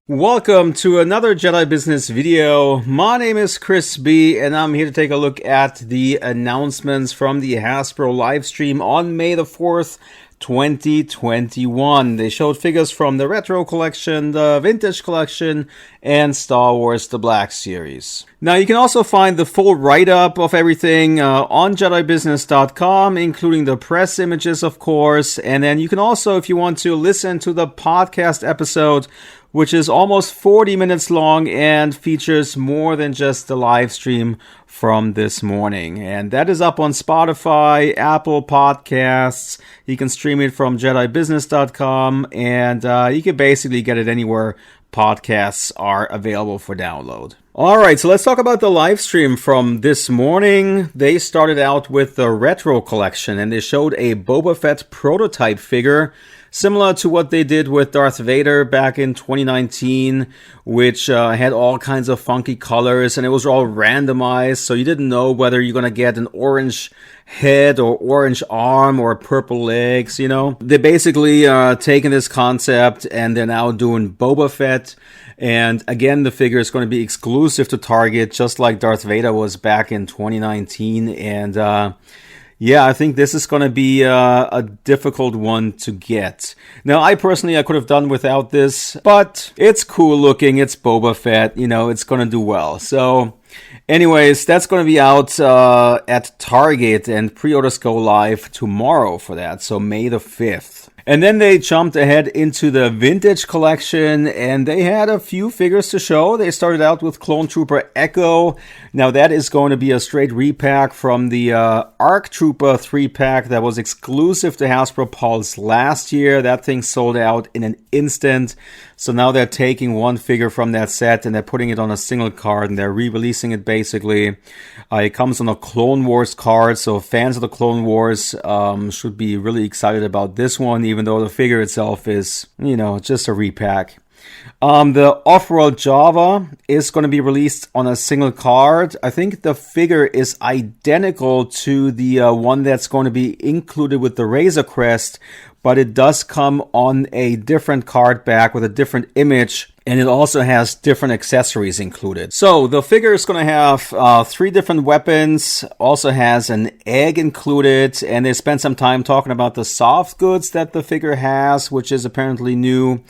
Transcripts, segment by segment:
Welcome to another Jedi Business video. My name is Chris B, and I'm here to take a look at the announcements from the Hasbro livestream on May the 4th, 2021. They showed figures from the Retro Collection, the Vintage Collection, and Star Wars The Black Series. Now, you can also find the full write-up of everything on JediBusiness.com, including the press images, of course. And then you can also, if you want to, listen to the podcast episode, which is almost 40 minutes long and features more than just the live stream from this morning. And that is up on Spotify, Apple Podcasts. You can stream it from JediBusiness.com, and you can basically get it anywhere podcasts are available for download. All right, so let's talk about the live stream from this morning. They started out with the Retro Collection, and they showed a Boba Fett prototype figure, similar to what they did with Darth Vader back in 2019, which had all kinds of funky colors, and it was all randomized, so you didn't know whether you're going to get an orange head or orange arm or purple legs, you know. They basically taken this concept and they're now doing Boba Fett. And again, the figure is going to be exclusive to Target, just like Darth Vader was back in 2019. And yeah, I think this is going to be a difficult one to get. Now, I could have done without this, but it's cool looking. It's Boba Fett, you know, it's going to do well. So anyways, that's going to be out at Target, and pre-orders go live tomorrow for that, so May the 5th. And then they jumped ahead into the Vintage Collection, and they had a few figures to show. They started out with Clone Trooper Echo. Now that is going to be a straight repack from the ARC Trooper 3-pack that was exclusive to Hasbro Pulse last year. That thing sold out in an instant. So now they're taking one figure from that set and they're putting it on a single card, and they're re-releasing it basically. It comes on a Clone Wars card, so fans of the Clone Wars should be really excited about this one, even though the figure itself is, you know, just a repack. The Off-World Java is going to be released on a single card. I think the figure is identical to the one that's going to be included with the Razor Crest, but it does come on a different card back with a different image, and it also has different accessories included. So the figure is going to have 3 different weapons, also has an egg included, and they spent some time talking about the soft goods that the figure has, which is apparently new.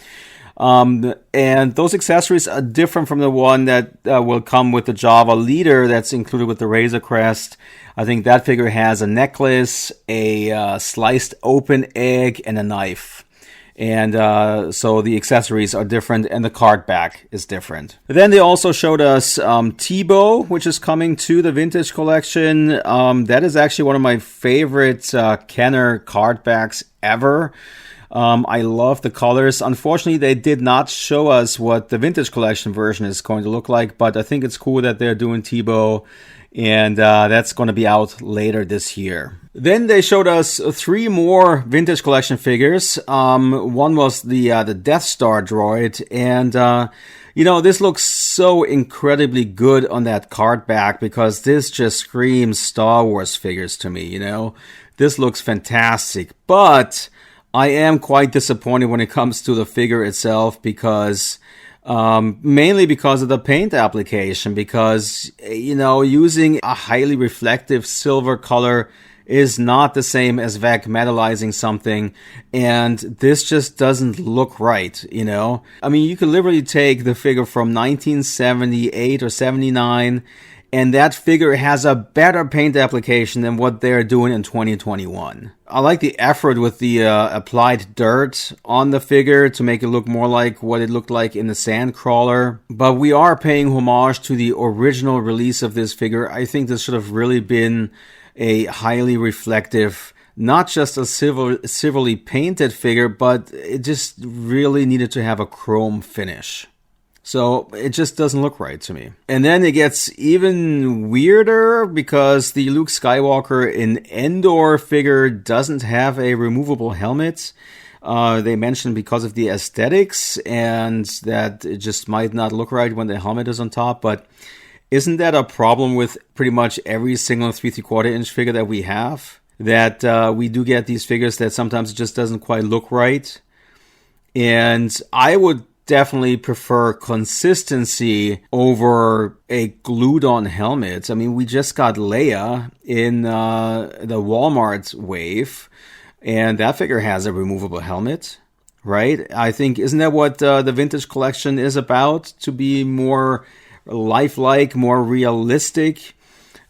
And those accessories are different from the one that will come with the Java leader that's included with the Razor Crest. I think that figure has a necklace, a sliced open egg, and a knife. And so the accessories are different, and the card back is different. Then they also showed us Tebow, which is coming to the Vintage Collection. That is actually one of my favorite Kenner card backs ever. I love the colors. Unfortunately, they did not show us what the Vintage Collection version is going to look like, but I think it's cool that they're doing Tebow, and that's going to be out later this year. Then they showed us 3 more Vintage Collection figures. One was the Death Star droid, and you know, this looks so incredibly good on that card back, because this just screams Star Wars figures to me, you know. This looks fantastic, but I am quite disappointed when it comes to the figure itself, because mainly because of the paint application, because, you know, using a highly reflective silver color is not the same as vac metallizing something, and this just doesn't look right, you know. I mean, you could literally take the figure from 1978 or 79, and that figure has a better paint application than what they're doing in 2021. I like the effort with the applied dirt on the figure to make it look more like what it looked like in the Sandcrawler. But we are paying homage to the original release of this figure. I think this should have really been a highly reflective, not just a silverly painted figure, but it just really needed to have a chrome finish. So it just doesn't look right to me. And then it gets even weirder, because the Luke Skywalker in Endor figure doesn't have a removable helmet. They mentioned because of the aesthetics, and that it just might not look right when the helmet is on top. But isn't that a problem with pretty much every single 3 3/4 inch figure that we have? That we do get these figures that sometimes it just doesn't quite look right. And I would definitely prefer consistency over a glued-on helmet. I mean, we just got Leia in the Walmart wave, and that figure has a removable helmet, right? I think, isn't that what the vintage collection is about? To be more lifelike, more realistic.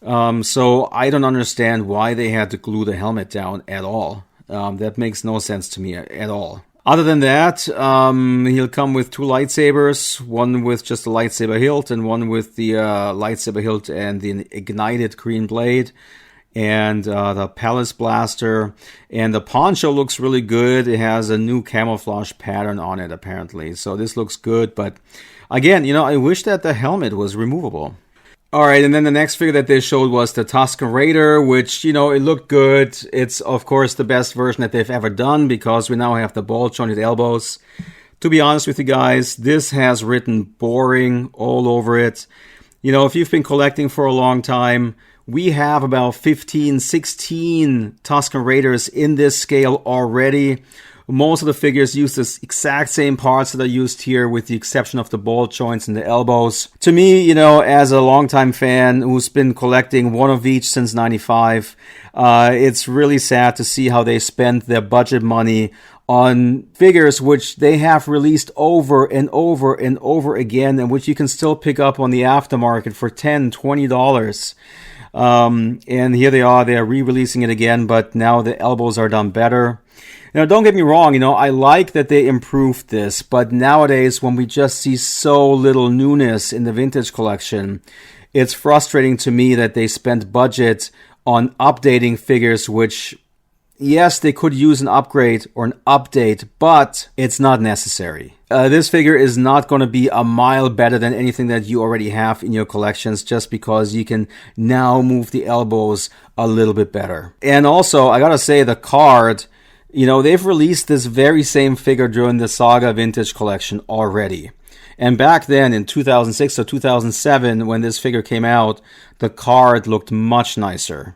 So I don't understand why they had to glue the helmet down at all. That makes no sense to me at all. Other than that, he'll come with 2 lightsabers, one with just a lightsaber hilt and one with the lightsaber hilt and the ignited green blade, and the Palace Blaster. And the poncho looks really good. It has a new camouflage pattern on it, apparently. So this looks good, but again, I wish that the helmet was removable. Alright, and then the next figure that they showed was the Tusken Raider, which, it looked good. It's, of course, the best version that they've ever done, because we now have the ball-jointed elbows. To be honest with you guys, this has written boring all over it. If you've been collecting for a long time, we have about 15, 16 Tusken Raiders in this scale already. Most of the figures use the exact same parts that are used here, with the exception of the ball joints and the elbows. To me, as a longtime fan who's been collecting one of each since '95, it's really sad to see how they spend their budget money on figures which they have released over and over and over again, and which you can still pick up on the aftermarket for $10, $20. And here they are, they're re-releasing it again, but now the elbows are done better. Now, don't get me wrong, I like that they improved this, but nowadays, when we just see so little newness in the vintage collection, it's frustrating to me that they spent budget on updating figures which, yes, they could use an upgrade or an update, but it's not necessary. This figure is not going to be a mile better than anything that you already have in your collections, just because you can now move the elbows a little bit better. And also, I gotta say, the card, they've released this very same figure during the Saga Vintage Collection already. And back then, in 2006 or 2007, when this figure came out, the card looked much nicer.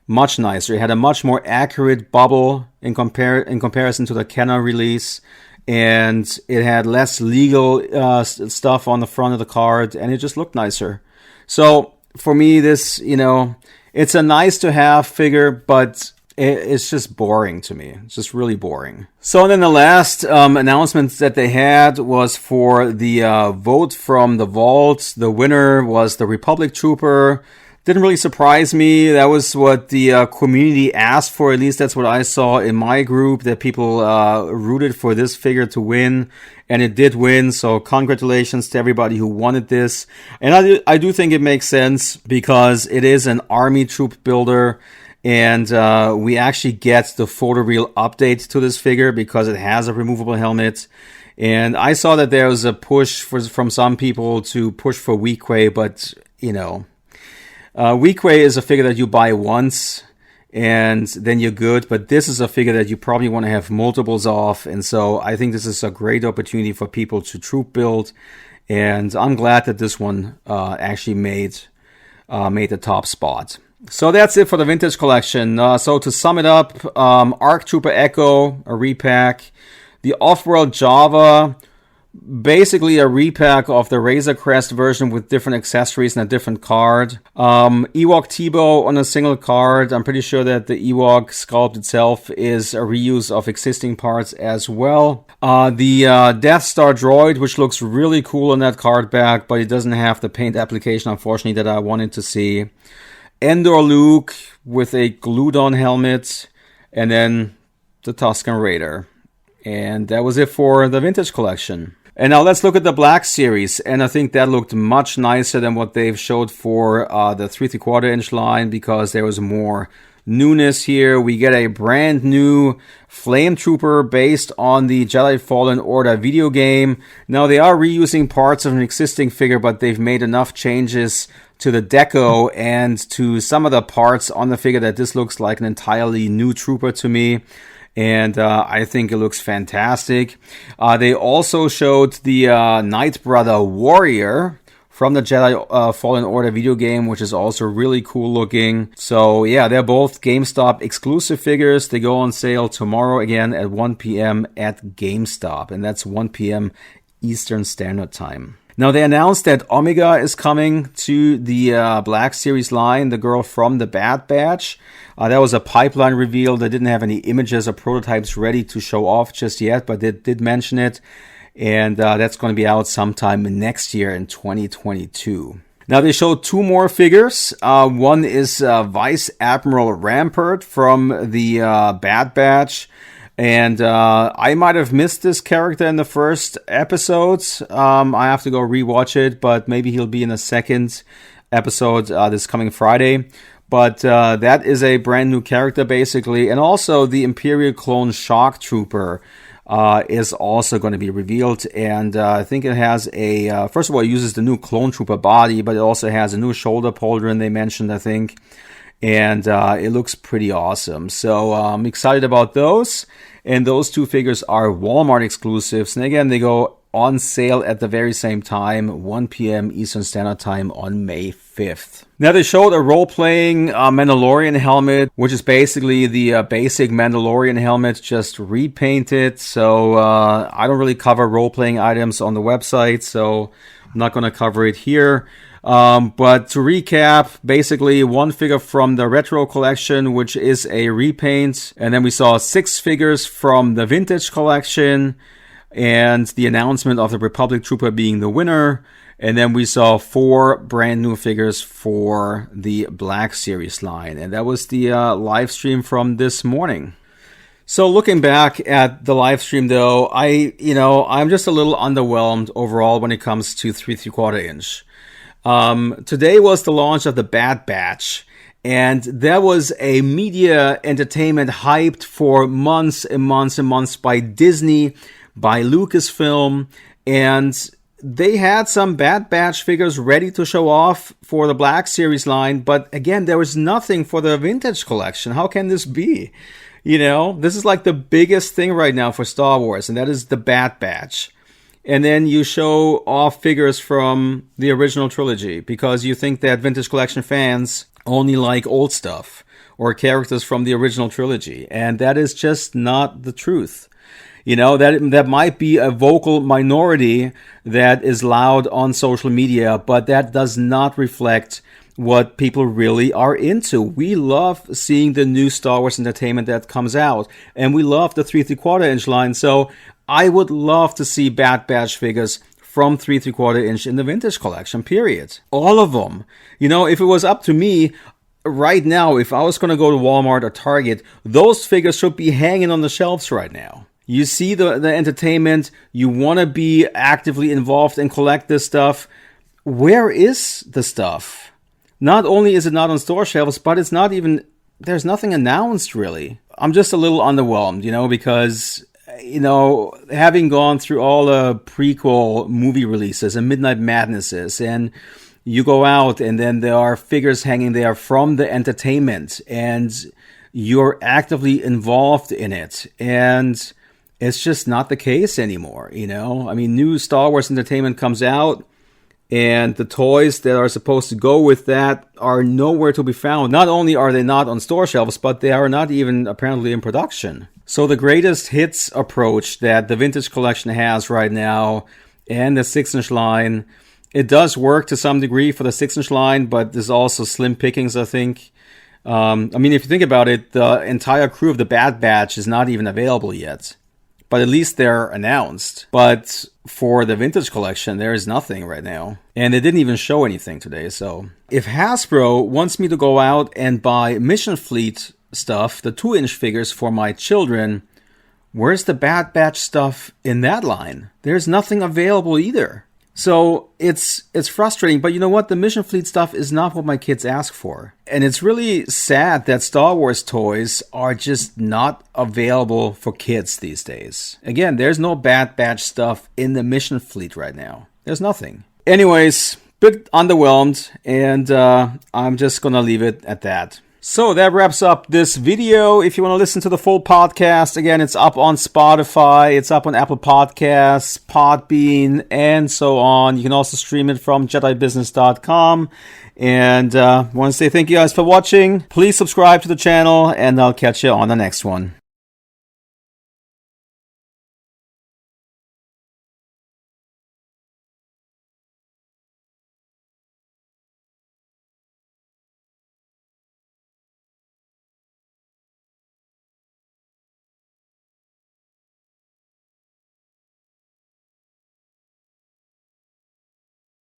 Much nicer. It had a much more accurate bubble in comparison to the Kenner release. And it had less legal stuff on the front of the card. And it just looked nicer. So, for me, this, it's a nice to have figure, but it's just boring to me. It's just really boring. So then the last announcement that they had was for the vote from the vault. The winner was the Republic Trooper. Didn't really surprise me. That was what the community asked for. At least that's what I saw in my group, that people rooted for this figure to win. And it did win. So congratulations to everybody who wanted this. And I do think it makes sense, because it is an army troop builder. And we actually get the photoreal update to this figure because it has a removable helmet. And I saw that there was a push from some people to push for Weequay, but, Weequay is a figure that you buy once and then you're good. But this is a figure that you probably want to have multiples of. And so I think this is a great opportunity for people to troop build. And I'm glad that this one actually made the top spot. So that's it for the vintage collection. So to sum it up, ARC Trooper Echo, a repack. The Offworld Java, basically a repack of the Razor Crest version with different accessories and a different card. Ewok Tebow on a single card. I'm pretty sure that the Ewok sculpt itself is a reuse of existing parts as well. The Death Star droid, which looks really cool on that card back, but it doesn't have the paint application, unfortunately, that I wanted to see. Endor Luke with a glued-on helmet, and then the Tusken Raider. And that was it for the vintage collection. And now let's look at the Black Series, and I think that looked much nicer than what they've showed for the 3 3/4 inch line, because there was more newness here. We get a brand new Flame Trooper based on the Jedi Fallen Order video game. Now, they are reusing parts of an existing figure, but they've made enough changes to the deco and to some of the parts on the figure that this looks like an entirely new trooper to me. And I think it looks fantastic. They also showed the Knight Brother Warrior from the Jedi Fallen Order video game, which is also really cool looking. So yeah, they're both GameStop exclusive figures. They go on sale tomorrow again at 1 p.m. at GameStop. And that's 1 p.m. Eastern Standard Time. Now, they announced that Omega is coming to the Black Series line, the girl from the Bad Batch. That was a pipeline reveal. They didn't have any images or prototypes ready to show off just yet, but they did mention it. And that's going to be out sometime next year in 2022. Now, they showed 2 more figures. One is Vice Admiral Rampart from the Bad Batch. And I might have missed this character in the first episodes. I have to go rewatch it, but maybe he'll be in a second episode this coming Friday. But that is a brand new character, basically. And also the Imperial Clone Shock Trooper is also going to be revealed. And I think it has a... first of all, it uses the new Clone Trooper body, but it also has a new shoulder pauldron they mentioned, I think. And it looks pretty awesome. So I'm excited about those. And those 2 figures are Walmart exclusives. And again, they go on sale at the very same time, 1 p.m. Eastern Standard Time on May 5th. Now, they showed a role-playing Mandalorian helmet, which is basically the basic Mandalorian helmet, just repainted. So I don't really cover role-playing items on the website, so I'm not going to cover it here. But to recap, basically 1 figure from the retro collection, which is a repaint. And then we saw 6 figures from the vintage collection and the announcement of the Republic Trooper being the winner. And then we saw 4 brand new figures for the Black Series line. And that was the live stream from this morning. So looking back at the live stream though, I'm just a little underwhelmed overall when it comes to 3 3/4 inch. Today was the launch of the Bad Batch, and there was a media entertainment hyped for months and months and months by Disney, by Lucasfilm, and they had some Bad Batch figures ready to show off for the Black Series line, but again, there was nothing for the vintage collection. How can this be? This is like the biggest thing right now for Star Wars, and that is the Bad Batch. And then you show off figures from the original trilogy because you think that vintage collection fans only like old stuff or characters from the original trilogy. And that is just not the truth. That might be a vocal minority that is loud on social media, but that does not reflect what people really are into. We love seeing the new Star Wars entertainment that comes out, and we love the 3 3/4 inch line. So I would love to see Bad Batch figures from 3 3/4 inch in the vintage collection, period. All of them. If it was up to me right now, if I was going to go to Walmart or Target, those figures should be hanging on the shelves right now. You see the entertainment, you want to be actively involved and collect this stuff. Where is the stuff? Not only is it not on store shelves, but it's not even, there's nothing announced really. I'm just a little underwhelmed, because having gone through all the prequel movie releases and Midnight Madnesses, and you go out and then there are figures hanging there from the entertainment and you're actively involved in it. And it's just not the case anymore, new Star Wars entertainment comes out and the toys that are supposed to go with that are nowhere to be found. Not only are they not on store shelves, but they are not even apparently in production. So the greatest hits approach that the vintage collection has right now and the 6-inch line, it does work to some degree for the 6-inch line, but there's also slim pickings, I think. If you think about it, the entire crew of the Bad Batch is not even available yet. But at least they're announced. But for the vintage collection, there is nothing right now. And they didn't even show anything today, so. If Hasbro wants me to go out and buy Mission Fleet stuff, the 2-inch figures for my children, where's the Bad Batch stuff in that line? There's nothing available either. So it's frustrating, but you know what? The Mission Fleet stuff is not what my kids ask for. And it's really sad that Star Wars toys are just not available for kids these days. Again, there's no Bad Batch stuff in the Mission Fleet right now. There's nothing. Anyways, bit underwhelmed, and I'm just gonna leave it at that. So that wraps up this video. If you want to listen to the full podcast, again, it's up on Spotify, it's up on Apple Podcasts, Podbean, and so on. You can also stream it from JediBusiness.com. And I want to say thank you guys for watching. Please subscribe to the channel, and I'll catch you on the next one.